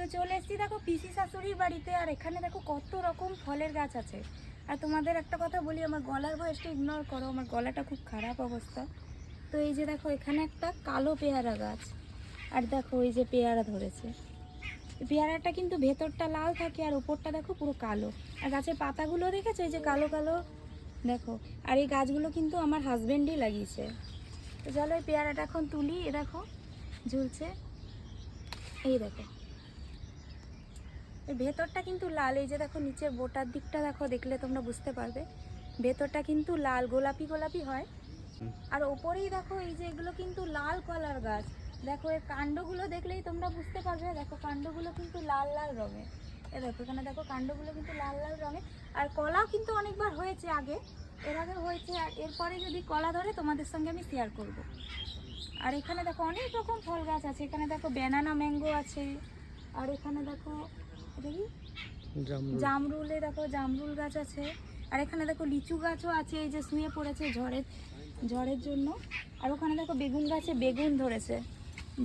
তো চলে এসেছি দেখো পিসি শাশুড়ির বাড়িতে। আর এখানে দেখো কত রকম ফলের গাছ আছে। আর তোমাদের একটা কথা বলি, আমার গলার ভয়েসটা ইগনোর করো, আমার গলাটা খুব খারাপ অবস্থা। তো এই যে দেখো এখানে একটা কালো পেয়ারা গাছ, আর দেখো এই যে পেয়ারা ধরেছে। পেয়ারাটা কিন্তু ভেতরটা লাল থাকে আর উপরটা দেখো পুরো কালো। আর গাছের পাতাগুলো দেখেছো এই যে কালো কালো দেখো। আর এই গাছগুলো কিন্তু আমার হাজবেন্ডই লাগিয়েছে। তো চলো এই পেয়ারাটা এখন তুলি। এ দেখো ঝুলছে, এই দেখো এর ভেতরটা কিন্তু লাল। এই যে দেখো নিচের বোটার দিকটা দেখো, দেখলে তোমরা বুঝতে পারবে ভেতরটা কিন্তু লাল, গোলাপি গোলাপি হয়। আর ওপরেই দেখো এই যে এগুলো কিন্তু লাল কলার গাছ। দেখো এর কাণ্ডগুলো দেখলেই তোমরা বুঝতে পারবে। দেখো কাণ্ডগুলো কিন্তু লাল লাল রঙের। এ দেখো এখানে দেখো কাণ্ডগুলো কিন্তু লাল লাল রঙের। আর কলাও কিন্তু অনেকবার হয়েছে আগে, এর আগে হয়েছে। আর এরপরে যদি কলা ধরে তোমাদের সঙ্গে আমি শেয়ার করব। আর এখানে দেখো অনেক রকম ফল গাছ আছে। এখানে দেখো ব্যানানা ম্যাঙ্গো আছে। আর এখানে দেখো দেখি জামরুলে দেখো জামরুল গাছ আছে। আর এখানে দেখো লিচু গাছও আছে, এই যে শুয়ে পড়েছে ঝড়ের জন্য। আর ওখানে দেখো বেগুন গাছে বেগুন ধরেছে।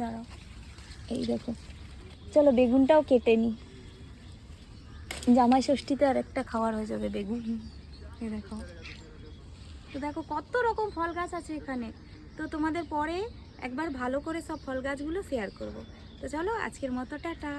দাঁড়াও এই দেখো, চলো বেগুনটাও কেটে নিই, জামাই ষষ্ঠীতে আর একটা খাওয়ার হয়ে যাবে বেগুন। এই দেখো, তো দেখো কত রকম ফল গাছ আছে এখানে। তো তোমাদের পরে একবার ভালো করে সব ফল গাছগুলো শেয়ার করব। তো চলো আজকের মতো টাটা।